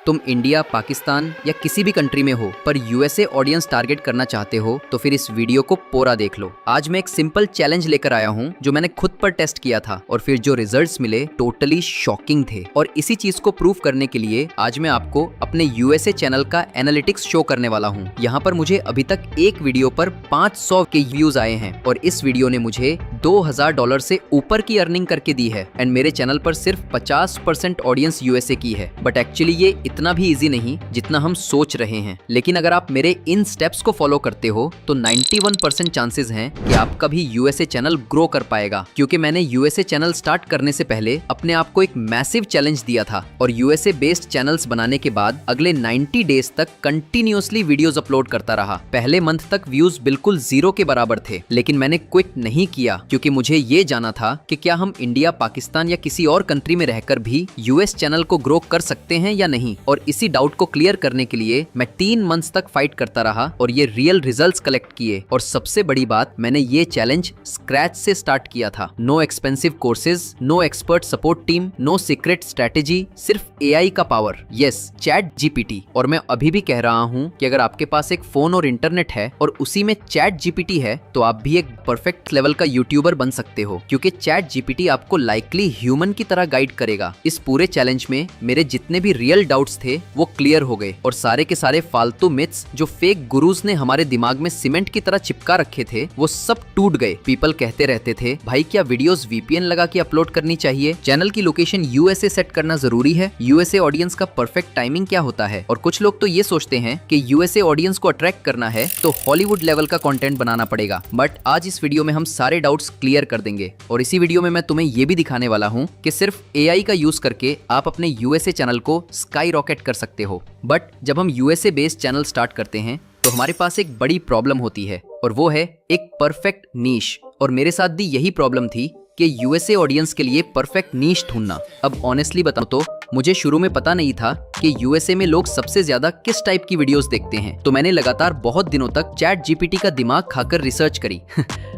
तुम इंडिया, पाकिस्तान या किसी भी कंट्री में हो पर यूएसए ऑडियंस टारगेट करना चाहते हो तो फिर इस वीडियो को पूरा देख लो। आज मैं एक सिंपल चैलेंज लेकर आया हूँ जो मैंने खुद पर टेस्ट किया था और फिर जो रिजल्ट्स मिले टोटली शॉकिंग थे। और इसी चीज को प्रूव करने के लिए आज मैं आपको अपने यूएसए चैनल का एनालिटिक्स शो करने वाला हूँ। यहाँ पर मुझे अभी तक एक वीडियो पर 500 के व्यूज आए हैं और इस वीडियो ने मुझे $2000 से ऊपर की अर्निंग करके दी है। एंड मेरे चैनल पर सिर्फ 50% ऑडियंस यूएसए की है। बट एक्चुअली ये इतना भी इजी नहीं जितना हम सोच रहे हैं। लेकिन अगर आप मेरे इन स्टेप्स को फॉलो करते हो तो 91% चांसेस हैं कि आपका भी यूएसए चैनल ग्रो कर पाएगा। क्योंकि मैंने यूएसए चैनल स्टार्ट करने से पहले अपने आप को एक मैसिव चैलेंज दिया था और यूएसए बेस्ड चैनल्स बनाने के बाद अगले 90 डेज तक कंटिन्यूअसली वीडियोस अपलोड करता रहा। पहले मंथ तक व्यूज बिल्कुल 0 के बराबर थे, लेकिन मैंने क्विट नहीं किया क्योंकि मुझे ये जाना था कि क्या हम इंडिया, पाकिस्तान या किसी और कंट्री में रहकर भी यूएस चैनल को ग्रो कर सकते हैं या नहीं। और इसी डाउट को क्लियर करने के लिए मैं 3 मंथ्स तक फाइट करता रहा और ये रियल रिजल्ट्स कलेक्ट किए। और सबसे बड़ी बात, मैंने ये चैलेंज स्क्रैच से स्टार्ट किया था। No expensive courses, no expert support team, no secret strategy, सिर्फ एआई का पावर। Yes, chat GPT. और मैं अभी भी कह रहा हूँ कि अगर आपके पास एक फोन और इंटरनेट है और उसी में चैट जीपीटी है तो आप भी एक परफेक्ट लेवल का यूट्यूबर बन सकते हो, क्योंकि चैट जीपीटी आपको लाइकली ह्यूमन की तरह गाइड करेगा। इस पूरे चैलेंज में मेरे जितने भी रियल डाउट्स थे वो क्लियर हो गए और सारे के सारे फालतू मिथ्स जो फेक गुरुज ने हमारे दिमाग में सीमेंट की तरह चिपका रखे थे वो सब टूट गए। पीपल कहते रहते थे, भाई क्या वीडियोस वीपीएन लगा के अपलोड करनी चाहिए? चैनल की लोकेशन यूएसए सेट करना जरूरी है? यूएसए ऑडियंस का परफेक्ट टाइमिंग क्या होता है? और कुछ लोग तो ये सोचते हैं कि यूएसए ऑडियंस को अट्रैक्ट करना है तो हॉलीवुड लेवल का कंटेंट बनाना पड़ेगा। बट आज इस वीडियो में हम सारे डाउट्स क्लियर कर देंगे और इसी वीडियो में मैं तुम्हें ये भी दिखाने वाला हूँ कि सिर्फ एआई का यूज करके आप अपने यूएसए चैनल को स्काई रॉकेट कर सकते हो। बट जब हम यूएसए बेस्ड चैनल स्टार्ट करते हैं तो हमारे पास एक बड़ी प्रॉब्लम होती है और वो है एक परफेक्ट नीश। और मेरे साथ भी यही प्रॉब्लम थी कि यूएसए ऑडियंस के लिए परफेक्ट नीश ढूंढना। अब ऑनेस्टली बताऊं तो मुझे शुरू में पता नहीं था कि यूएसए में लोग सबसे ज्यादा किस टाइप की वीडियोस देखते हैं। तो मैंने लगातार बहुत दिनों तक चैट जीपीटी का दिमाग खाकर रिसर्च करी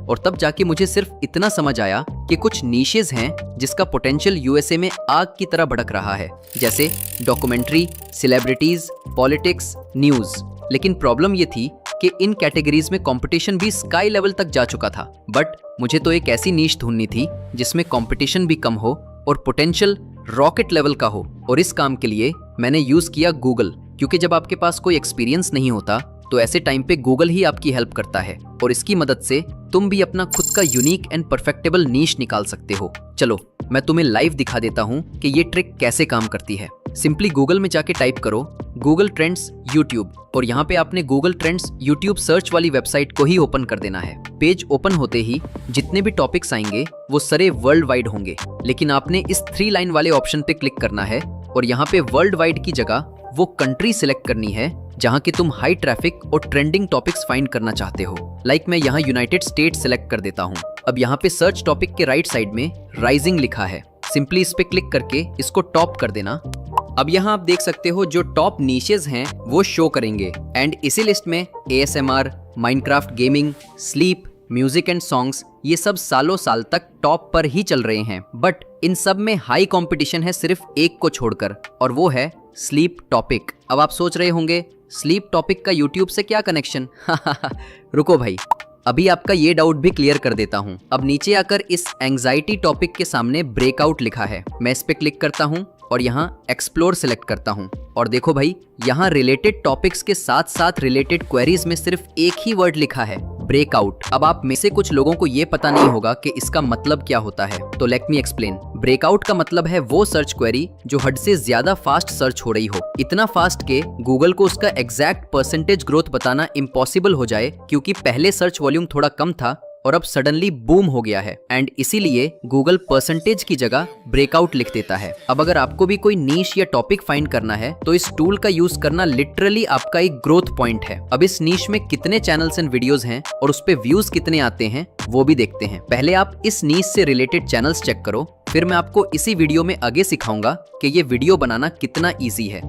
और तब जाके मुझे सिर्फ इतना समझ आया कि कुछ नीशेस हैं जिसका पोटेंशियल यूएसए में आग की तरह भड़क रहा है, जैसे डॉक्यूमेंट्री, सेलिब्रिटीज, पॉलिटिक्स, न्यूज। लेकिन प्रॉब्लम ये थी कि इन कैटेगरीज में कंपटीशन भी स्काई लेवल तक जा चुका था। बट मुझे तो एक ऐसी नीश ढूंढनी थी जिसमें कंपटीशन भी कम हो और पोटेंशियल रॉकेट लेवल का हो। और इस काम के लिए मैंने यूज किया गूगल, क्योंकि जब आपके पास कोई एक्सपीरियंस नहीं होता तो ऐसे टाइम पे गूगल ही आपकी हेल्प करता है और इसकी मदद से तुम भी अपना खुद का यूनिक एंड परफेक्टेबल नीश निकाल सकते हो। चलो मैं तुम्हें लाइव दिखा देता हूँ कि ये ट्रिक कैसे काम करती है। सिंपली गूगल में जाके टाइप करो गूगल ट्रेंड्स यूट्यूब और यहाँ पे आपने गूगल ट्रेंड्स यूट्यूब सर्च वाली वेबसाइट को ही ओपन कर देना है। पेज ओपन होते ही जितने भी टॉपिक्स आएंगे वो सारे वर्ल्ड वाइड होंगे, लेकिन आपने इस 3 लाइन वाले ऑप्शन पे क्लिक करना है और यहाँ पे वर्ल्ड वाइड की जगह वो कंट्री सिलेक्ट करनी है जहाँ की तुम हाई ट्रैफिक और ट्रेंडिंग टॉपिक्स फाइंड करना चाहते हो। लाइक मैं यहाँ यूनाइटेड स्टेट सिलेक्ट कर देता हूँ। अब यहाँ पे सर्च टॉपिक के राइट साइड में राइजिंग लिखा है, सिंपली इस पे क्लिक करके इसको टॉप कर देना। अब यहाँ आप देख सकते हो जो टॉप नीशेस हैं वो शो करेंगे एंड इसी लिस्ट में ASMR, Minecraft gaming, sleep, music and songs, ये सब सालों साल तक टॉप पर ही चल रहे हैं। बट इन सब में हाई कंपटीशन है सिर्फ एक को छोड़कर और वो है स्लीप टॉपिक। अब आप सोच रहे होंगे स्लीप टॉपिक का यूट्यूब से क्या कनेक्शन? रुको भाई, अभी आपका ये डाउट भी क्लियर कर देता हूँ। अब नीचे आकर इस एंजाइटी टॉपिक के सामने ब्रेकआउट लिखा है, मैं इस पे क्लिक करता हूँ और यहाँ एक्सप्लोर सिलेक्ट करता हूँ और देखो भाई यहाँ रिलेटेड टॉपिक्स के साथ साथ रिलेटेड क्वेरीज में सिर्फ एक ही वर्ड लिखा है, ब्रेकआउट। अब आप में से कुछ लोगों को ये पता नहीं होगा कि इसका मतलब क्या होता है, तो लेट मी एक्सप्लेन। ब्रेकआउट का मतलब है वो सर्च क्वेरी जो हद से ज्यादा फास्ट सर्च हो रही हो, इतना फास्ट के गूगल को उसका एग्जैक्ट परसेंटेज ग्रोथ बताना इम्पॉसिबल हो जाए, क्योंकि पहले सर्च वॉल्यूम थोड़ा कम था और अब सडनली बूम हो गया है एंड इसीलिए गूगल परसेंटेज की जगह ब्रेकआउट लिख देता है। अब अगर आपको भी कोई नीश या टॉपिक फाइंड करना है तो इस टूल का यूज करना लिटरली आपका एक ग्रोथ पॉइंट है। अब इस नीश में कितने चैनल्स एंड वीडियोस हैं और उस पे व्यूज कितने आते हैं वो भी देखते हैं। पहले आप इस नीश से रिलेटेड चैनल्स चेक करो, फिर मैं आपको इसी वीडियो में आगे सिखाऊंगा कि ये वीडियो बनाना कितना ईजी है।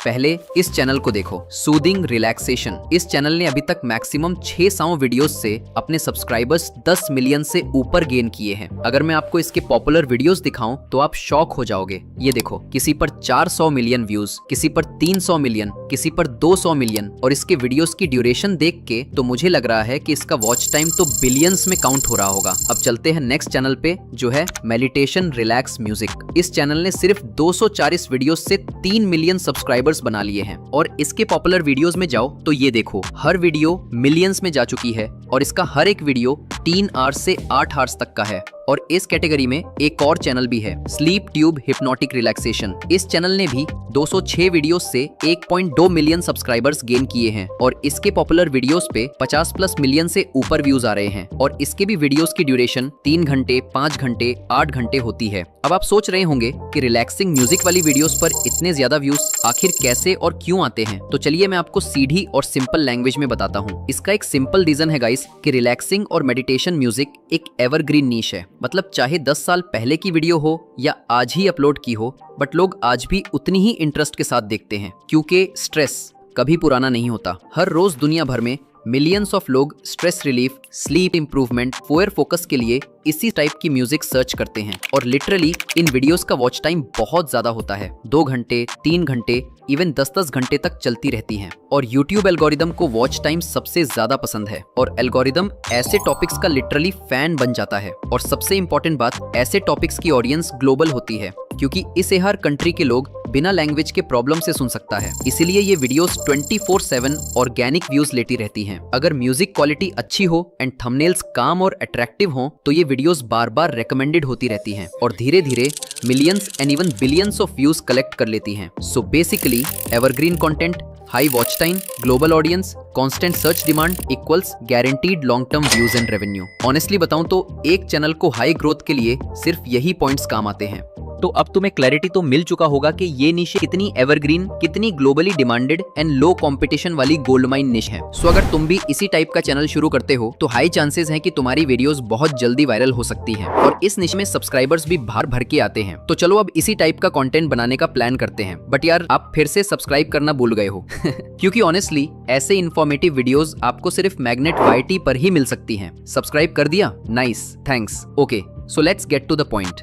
पहले इस चैनल को देखो, सूदिंग रिलैक्सेशन। इस चैनल ने अभी तक मैक्सिमम 600 वीडियोस से अपने सब्सक्राइबर्स 10 मिलियन से ऊपर गेन किए हैं। अगर मैं आपको इसके पॉपुलर वीडियोस दिखाऊं तो आप शॉक हो जाओगे। ये देखो, किसी पर 400 मिलियन व्यूज, किसी पर 300 मिलियन, किसी पर 200 मिलियन, और इसके वीडियोस की ड्यूरेशन देख के तो मुझे लग रहा है कि इसका वॉच टाइम तो बिलियंस में काउंट हो रहा होगा। अब चलते हैं नेक्स्ट चैनल पे, जो है मेडिटेशन रिलैक्स म्यूजिक। इस चैनल ने सिर्फ 240 वीडियोस से 3 मिलियन सब्सक्राइबर्स बना लिए हैं। और इसके पॉपुलर वीडियोस में जाओ तो ये देखो, हर वीडियो मिलियंस में जा चुकी है और इसका हर एक वीडियो 3 आवर्स से 8 आवर्स तक का है। और इस कैटेगरी में एक और चैनल भी है, स्लीप ट्यूब हिप्नोटिक रिलैक्सेशन। इस चैनल ने भी 206 वीडियोस से 1.2 मिलियन सब्सक्राइबर्स गेन किए हैं और इसके पॉपुलर वीडियोस पे 50 प्लस मिलियन से ऊपर व्यूज आ रहे हैं। और इसके भी वीडियोस की ड्यूरेशन 3 घंटे, 5 घंटे, 8 घंटे होती है। अब आप सोच रहे होंगे कि रिलैक्सिंग म्यूजिक वाली वीडियोस पर इतने ज्यादा व्यूज आखिर कैसे और क्यों आते हैं, तो चलिए मैं आपको सीधी और सिंपल लैंग्वेज में बताता हूँ। इसका एक सिंपल रीजन है गाइस कि रिलैक्सिंग और मेडिटेशन म्यूजिक एक एवरग्रीन नीश है। मतलब चाहे 10 साल पहले की वीडियो हो या आज ही अपलोड की हो, बट लोग आज भी उतनी ही इंटरेस्ट के साथ देखते हैं, क्योंकि स्ट्रेस कभी पुराना नहीं होता। हर रोज दुनिया भर में मिलियंस ऑफ लोग stress relief, sleep improvement, focus के लिए इसी टाइप की म्यूजिक सर्च करते हैं। और लिटरली इन वीडियोस का वॉच टाइम बहुत ज्यादा होता है, 2 घंटे, 3 घंटे, इवन 10-10 घंटे तक चलती रहती हैं। और YouTube एल्गोरिदम को वॉच टाइम सबसे ज्यादा पसंद है और एल्गोरिदम ऐसे टॉपिक्स का लिटरली फैन बन जाता है। और सबसे इंपॉर्टेंट बात, ऐसे टॉपिक्स की ऑडियंस ग्लोबल होती है, क्योंकि इसे हर कंट्री के लोग बिना लैंग्वेज के प्रॉब्लम से सुन सकता है। इसीलिए ये वीडियोस 24/7 ऑर्गेनिक व्यूज लेती रहती हैं। अगर म्यूजिक क्वालिटी अच्छी हो एंड थंबनेल्स काम और अट्रैक्टिव हो तो ये वीडियोस बार बार रिकमेंडेड होती रहती हैं और धीरे धीरे millions and even billions of views collect कर लेती हैं। So basically evergreen content, high watch time, global audience, constant search demand equals guaranteed long term views and revenue. Honestly बताऊं तो एक चैनल को हाई ग्रोथ के लिए सिर्फ यही पॉइंट्स काम आते हैं। तो अब तुम्हें क्लैरिटी तो मिल चुका होगा कि ये निश कितनी एवरग्रीन, कितनी globally demanded and low competition वाली गोल्ड माइन निश है। सो अगर तुम भी इसी टाइप का चैनल शुरू करते हो तो हाई चांसेस हैं कि तुम्हारी वीडियोस बहुत जल्दी वायरल हो सकती हैं और इस निश में सब्सक्राइबर्स भी भर भर के आते हैं। तो चलो अब इसी टाइप का कंटेंट बनाने का प्लान करते हैं। बट यार आप फिर से सब्सक्राइब करना भूल गए हो क्योंकि ऑनेस्टली ऐसे इन्फॉर्मेटिव वीडियोस आपको सिर्फ मैग्नेट YT पर ही मिल सकती हैं। सब्सक्राइब कर दिया? Nice, thanks. Okay, so let's get to the point.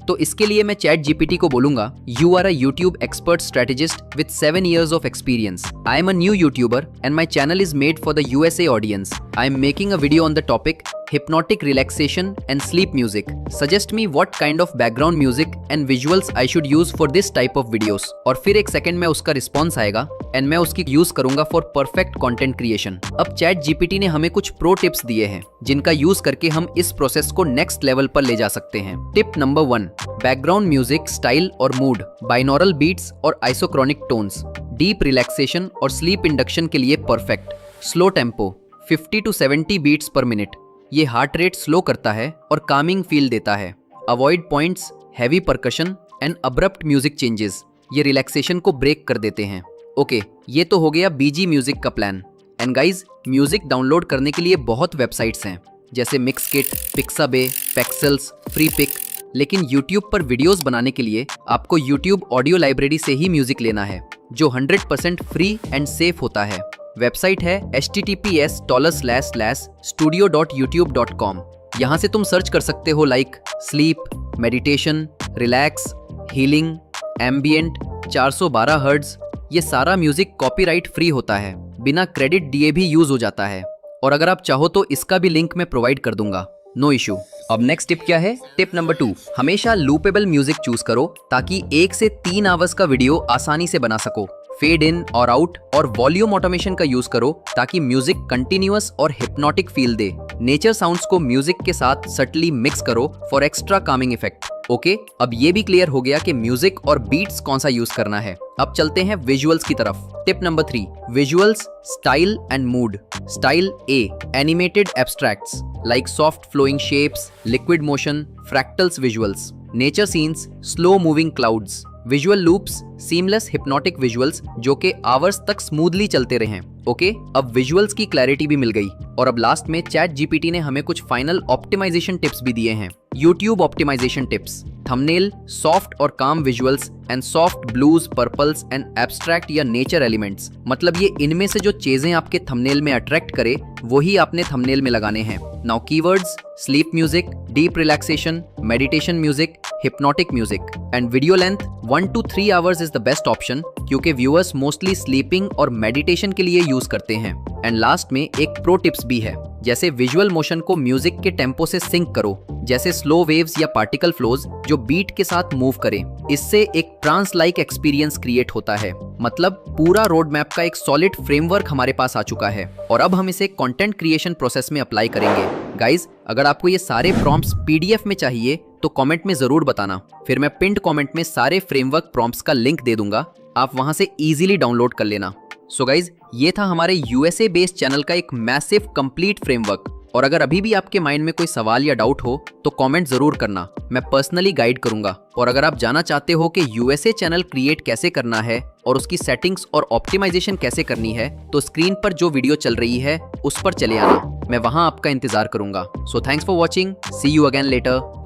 तो इसके लिए मैं चैट GPT को बोलूंगा, you are a YouTube expert strategist with 7 years of experience. I am a new YouTuber and my channel is made for the USA audience. I am making a video on the topic hypnotic relaxation and sleep music. Suggest me what kind of background music and visuals I should use for this type of videos. और फिर एक second में उसका response आएगा and मैं उसकी use करूंगा for perfect content creation. अब चैट GPT ने हमें कुछ प्रो टिप्स दिए हैं जिनका यूज करके हम इस प्रोसेस को नेक्स्ट लेवल पर ले जा सकते हैं। Tip number 1, background music style और मूड, बाइनॉरल बीट्स और आइसोक्रोनिक टोन्स, डीप रिलैक्सेशन और स्लीप इंडक्शन के लिए perfect. Slow tempo 50 to 70 beats per minute, ये हार्ट रेट स्लो करता है और कामिंग फील देता है। Avoid points, heavy percussion and abrupt music changes, ये रिलैक्सेशन को ब्रेक कर देते हैं। ओके, ये तो हो गया BG म्यूजिक का plan. And guys, music download करने के लिए बहुत वेबसाइट्स हैं जैसे मिक्सकिट, पिक्साबे, पेक्सेल्स, फ्रीपिक। लेकिन YouTube पर वीडियोस बनाने के लिए आपको YouTube ऑडियो लाइब्रेरी से ही म्यूजिक लेना है जो 100% फ्री एंड सेफ होता है। वेबसाइट है https://studio.youtube.com। यहाँ से तुम सर्च कर सकते हो like sleep, meditation, relax, healing, ambient, 412 hertz. ये सारा म्यूजिक कॉपीराइट फ्री होता है, बिना क्रेडिट दिए भी यूज हो जाता है। और अगर आप चाहो तो इसका भी लिंक मैं प्रोवाइड कर दूंगा, नो इशू। अब नेक्स्ट टिप क्या है? टिप नंबर 2, हमेशा लूपेबल म्यूजिक चूज करो ताकि 1 से 3 आवर्स का वीडियो आसानी से बना सको। फेड इन और आउट और वॉल्यूम ऑटोमेशन का यूज करो ताकि म्यूजिक कंटिन्यूअस और हिप्नोटिक फील दे। नेचर साउंड्स को म्यूजिक के साथ सटली मिक्स करो for extra Kameng effect. Okay, अब ये भी क्लियर हो गया कि म्यूजिक और बीट्स कौन सा यूज करना है। अब चलते हैं विजुअल्स की तरफ। Tip number 3, visuals, style and mood. Style A, animated abstracts like soft flowing shapes, liquid motion, fractals visuals. Nature scenes, slow moving clouds. Visual loops, seamless hypnotic visuals जो कि आवर्स तक स्मूथली चलते रहे। Okay, अब visuals की clarity भी मिल गई। और अब लास्ट में चैट GPT ने हमें कुछ फाइनल ऑप्टिमाइजेशन टिप्स भी दिए हैं। YouTube optimization tips. Thumbnail, soft और calm visuals and soft blues, purples and abstract या नेचर एलिमेंट्स। मतलब ये इनमें से जो चीजें आपके थंबनेल में अट्रैक्ट करे वही आपने थंबनेल में लगाने हैं। Now keywords: sleep music, deep relaxation, meditation music, hypnotic music. And video length 1 to 3 hours is the best option, क्योंकि व्यूअर्स मोस्टली स्लीपिंग और मेडिटेशन के लिए यूज करते हैं। एंड लास्ट में एक प्रो टिप्स भी है, जैसे विजुअल मोशन को म्यूजिक के टेम्पो से सिंक करो, जैसे स्लो वेव्स या पार्टिकल फ्लोज जो बीट के साथ मूव करें। इससे एक ट्रांस लाइक एक्सपीरियंस क्रिएट होता है। मतलब पूरा रोड मैप का एक सॉलिड फ्रेमवर्क हमारे पास आ चुका है और अब हम इसे कंटेंट क्रिएशन प्रोसेस में अप्लाई करेंगे। गाइज, अगर आपको ये सारे प्रॉम्प्ट्स पीडीएफ में चाहिए तो कमेंट में जरूर बताना, फिर मैं पिंड कमेंट में सारे फ्रेमवर्क प्रॉम्प्ट्स का लिंक दे दूंगा, आप वहां से इजीली डाउनलोड कर लेना। सो गाइज, ये था हमारे यूएसए बेस्ड चैनल का एक मैसिव कंप्लीट फ्रेमवर्क। और अगर अभी भी आपके माइंड में कोई सवाल या डाउट हो तो कमेंट जरूर करना, मैं पर्सनली गाइड करूंगा। और अगर आप जानना चाहते हो कि यूएसए चैनल क्रिएट कैसे करना है और उसकी सेटिंग्स और ऑप्टिमाइजेशन कैसे करनी है, तो स्क्रीन पर जो वीडियो चल रही है उस पर चले आना, मैं वहां आपका इंतजार करूंगा। So thanks for watching, see you again letter.